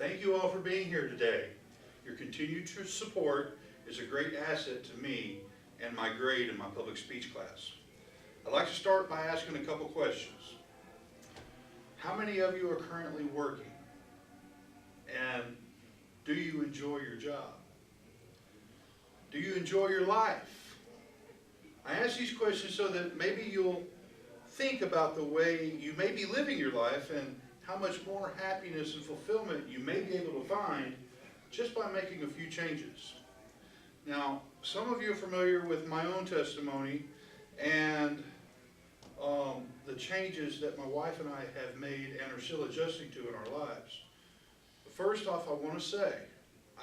Thank you all for being here today. Your continued support is a great asset to me and my grade in my public speech class. I'd like to start by asking a couple questions. How many of you are currently working? And do you enjoy your job? Do you enjoy your life? I ask these questions so that maybe you'll think about the way you may be living your life and how much more happiness and fulfillment you may be able to find just by making a few changes. Now, some of you are familiar with my own testimony and the changes that my wife and I have made and are still adjusting to in our lives. First off, I want to say,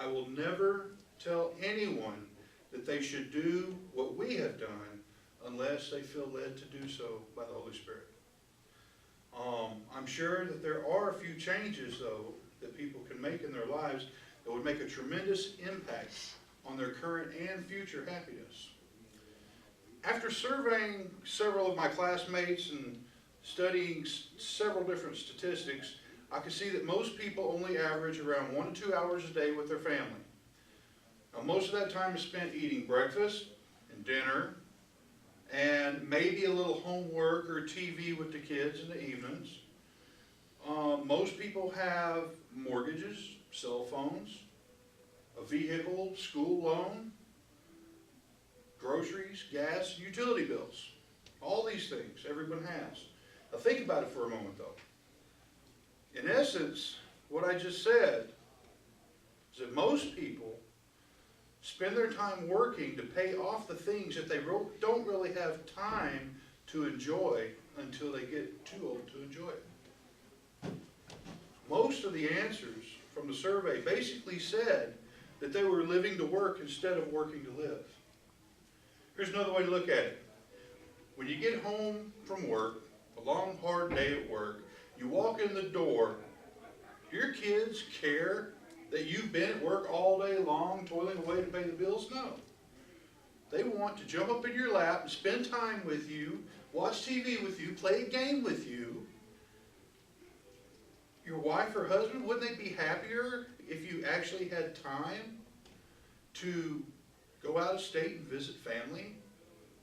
I will never tell anyone that they should do what we have done unless they feel led to do so by the Holy Spirit. I'm sure that there are a few changes, though, that people can make in their lives that would make a tremendous impact on their current and future happiness. After surveying several of my classmates and studying several different statistics, I can see that most people only average around 1 to 2 hours a day with their family. Now, most of that time is spent eating breakfast and dinner, and maybe a little homework or TV with the kids in the evenings. Most people have mortgages, cell phones, a vehicle, school loan, groceries, gas, utility bills. All these things everyone has. Now think about it for a moment though. In essence, what I just said is that most people spend their time working to pay off the things that they don't really have time to enjoy until they get too old to enjoy it. Most of the answers from the survey basically said that they were living to work instead of working to live. Here's another way to look at it. When you get home from work, a long, hard day at work, you walk in the door, do your kids care that you've been at work all day long, toiling away to pay the bills? No. They want to jump up in your lap and spend time with you, watch TV with you, play a game with you. Your wife or husband, wouldn't they be happier if you actually had time to go out of state and visit family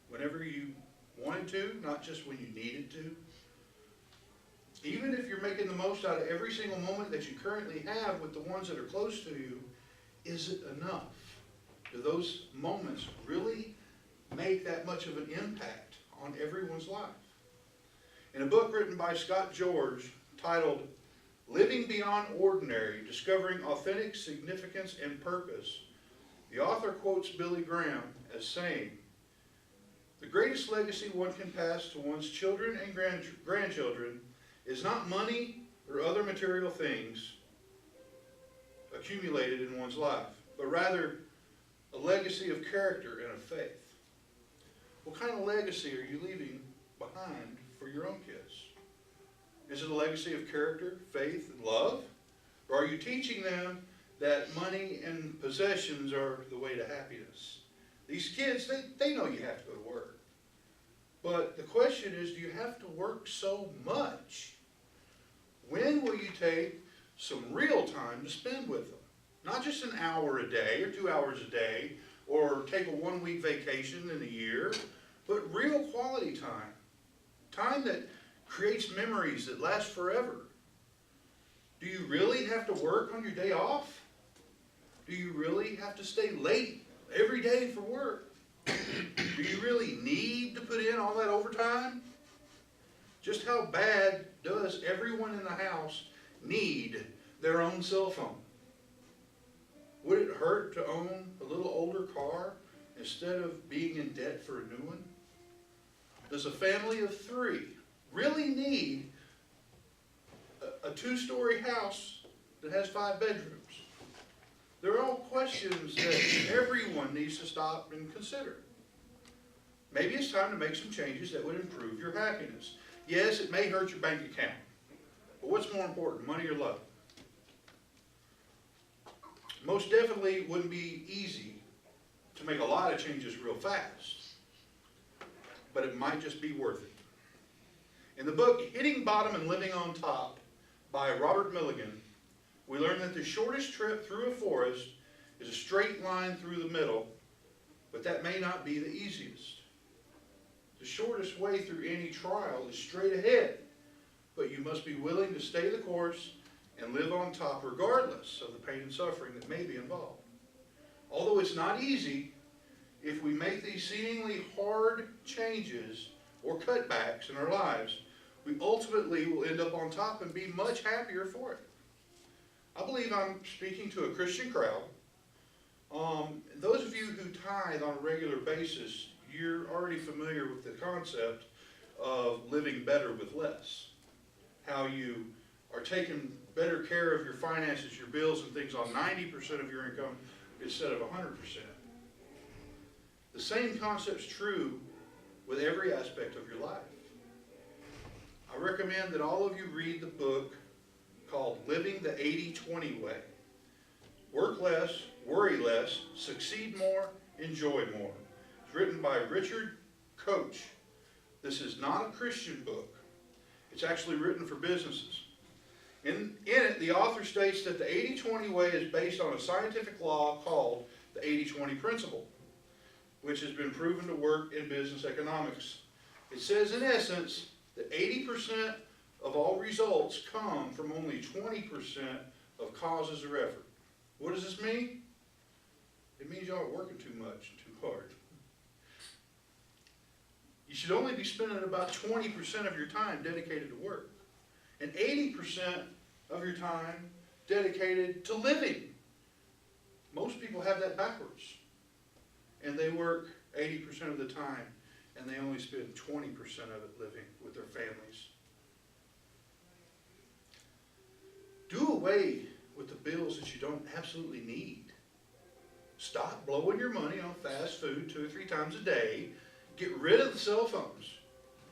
whenever you wanted to, not just when you needed to? Even if you're making the most out of every single moment that you currently have with the ones that are close to you, is it enough? Do those moments really make that much of an impact on everyone's life? In a book written by Scott George titled Living Beyond Ordinary, Discovering Authentic Significance and Purpose, the author quotes Billy Graham as saying, "The greatest legacy one can pass to one's children and grandchildren is not money or other material things accumulated in one's life, but rather a legacy of character and of faith." What kind of legacy are you leaving behind for your own kids? Is it a legacy of character, faith, and love? Or are you teaching them that money and possessions are the way to happiness? These kids, they know you have to go to work. But the question is, do you have to work so much? When will you take some real time to spend with them? Not just an hour a day or 2 hours a day or take a 1-week vacation in a year, but real quality time. Time that creates memories that last forever. Do you really have to work on your day off? Do you really have to stay late every day for work? Do you really need to put in all that overtime? Just how bad does everyone in the house need their own cell phone? Would it hurt to own a little older car instead of being in debt for a new one? Does a family of 3 really need a 2-story house that has 5 bedrooms? They're all questions that everyone needs to stop and consider. Maybe it's time to make some changes that would improve your happiness. Yes, it may hurt your bank account, but what's more important, money or love? Most definitely wouldn't be easy to make a lot of changes real fast, but it might just be worth it. In the book Hitting Bottom and Living on Top by Robert Milligan, we learned that the shortest trip through a forest is a straight line through the middle, but that may not be the easiest. The shortest way through any trial is straight ahead, but you must be willing to stay the course and live on top regardless of the pain and suffering that may be involved. Although it's not easy, if we make these seemingly hard changes or cutbacks in our lives, we ultimately will end up on top and be much happier for it. I believe I'm speaking to a Christian crowd. Those of you who tithe on a regular basis, you're already familiar with the concept of living better with less. How you are taking better care of your finances, your bills and things on 90% of your income instead of 100%. The same concept's true with every aspect of your life. I recommend that all of you read the book called Living the 80-20 Way. Work less, worry less, succeed more, enjoy more. It's written by Richard Koch. This is not a Christian book. It's actually written for businesses. In it, the author states that the 80-20 way is based on a scientific law called the 80-20 principle, which has been proven to work in business economics. It says, in essence, that 80% of all results come from only 20% of causes or effort. What does this mean? It means y'all are working too much and too hard. You should only be spending about 20% of your time dedicated to work, and 80% of your time dedicated to living. Most people have that backwards, and they work 80% of the time, and they only spend 20% of it living with their families. Do away with the bills that you don't absolutely need. Stop blowing your money on fast food 2 or 3 times a day. Get rid of the cell phones.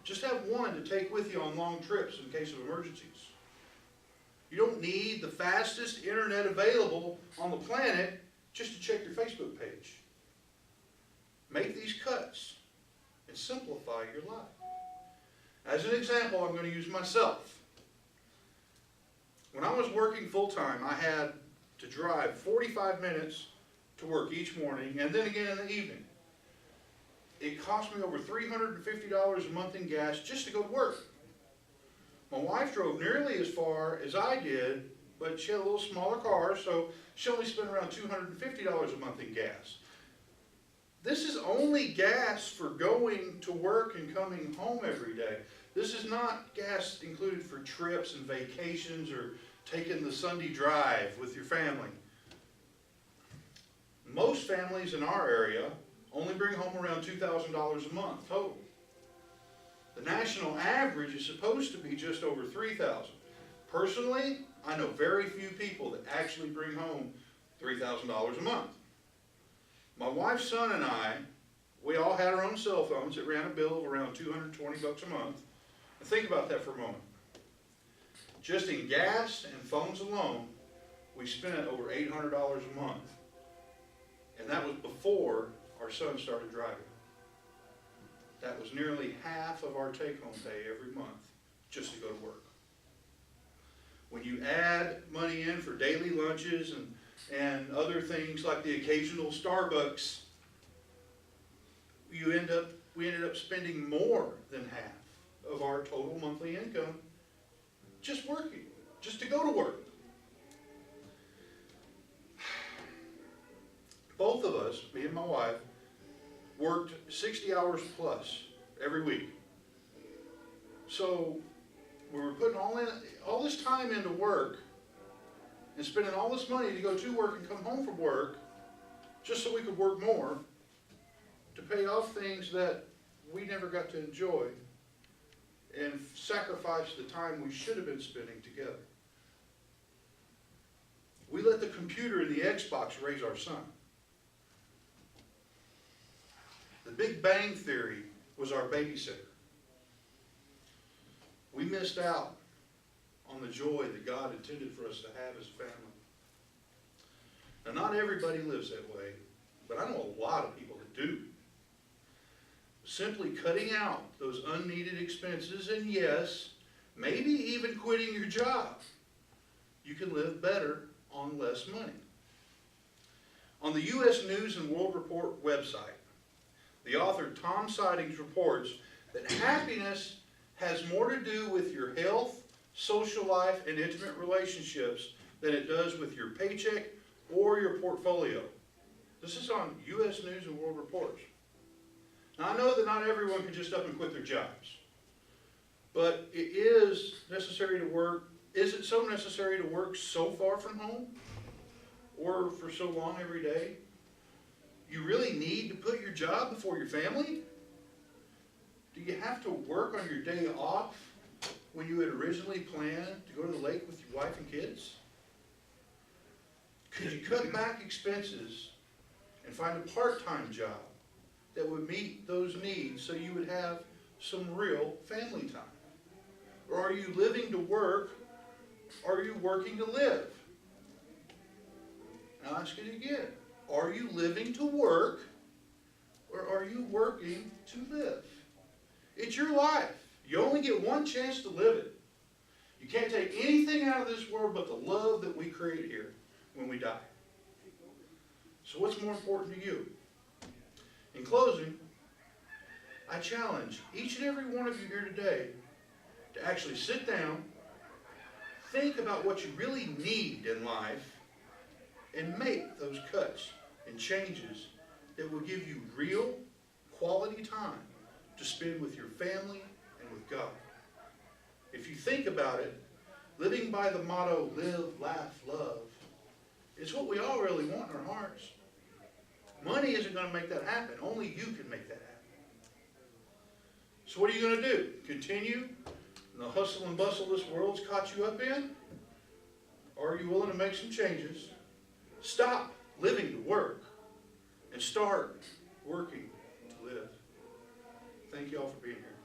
Just have one to take with you on long trips in case of emergencies. You don't need the fastest internet available on the planet just to check your Facebook page. Make these cuts and simplify your life. As an example, I'm going to use myself. When I was working full-time, I had to drive 45 minutes to work each morning and then again in the evening. It cost me over $350 a month in gas just to go to work. My wife drove nearly as far as I did, but she had a little smaller car, so she only spent around $250 a month in gas. This is only gas for going to work and coming home every day. This is not gas included for trips and vacations or taking the Sunday drive with your family. Most families in our area only bring home around $2,000 a month total. The national average is supposed to be just over $3,000. Personally, I know very few people that actually bring home $3,000 a month. My wife's son and I, we all had our own cell phones. It ran a bill of around $220 a month. And think about that for a moment. Just in gas and phones alone, we spent over $800 a month. And that was before our son started driving. That was nearly half of our take-home pay every month just to go to work. When you add money in for daily lunches and other things like the occasional Starbucks, we ended up spending more than half of our total monthly income just working, just to go to work. Both of us, me and my wife, worked 60 hours plus every week. So we were putting all this time into work and spending all this money to go to work and come home from work just so we could work more to pay off things that we never got to enjoy and sacrifice the time we should have been spending together. We let the computer and the Xbox raise our son. The Big Bang Theory was our babysitter. We missed out on the joy that God intended for us to have as a family. Now, not everybody lives that way, but I know a lot of people that do. Simply cutting out those unneeded expenses, and yes, maybe even quitting your job, you can live better on less money. On the U.S. News and World Report website, the author Tom Sidings reports that happiness has more to do with your health, social life, and intimate relationships than it does with your paycheck or your portfolio. This is on U.S. News and World Reports. Now, I know that not everyone can just up and quit their jobs, but it is necessary to work. Is it so necessary to work so far from home or for so long every day? You really need to put your job before your family? Do you have to work on your day off when you had originally planned to go to the lake with your wife and kids? Could you cut back expenses and find a part-time job that would meet those needs so you would have some real family time? Or are you living to work, or are you working to live? I'll ask it again. Are you living to work, or are you working to live? It's your life. You only get one chance to live it. You can't take anything out of this world but the love that we create here when we die. So what's more important to you? In closing, I challenge each and every one of you here today to actually sit down, think about what you really need in life, and make those cuts and changes that will give you real quality time to spend with your family and with God. If you think about it, living by the motto, live, laugh, love, is what we all really want in our hearts. Money isn't going to make that happen. Only you can make that happen. So what are you going to do? Continue in the hustle and bustle this world's caught you up in? Or are you willing to make some changes? Stop living to work and start working to live. Thank you all for being here.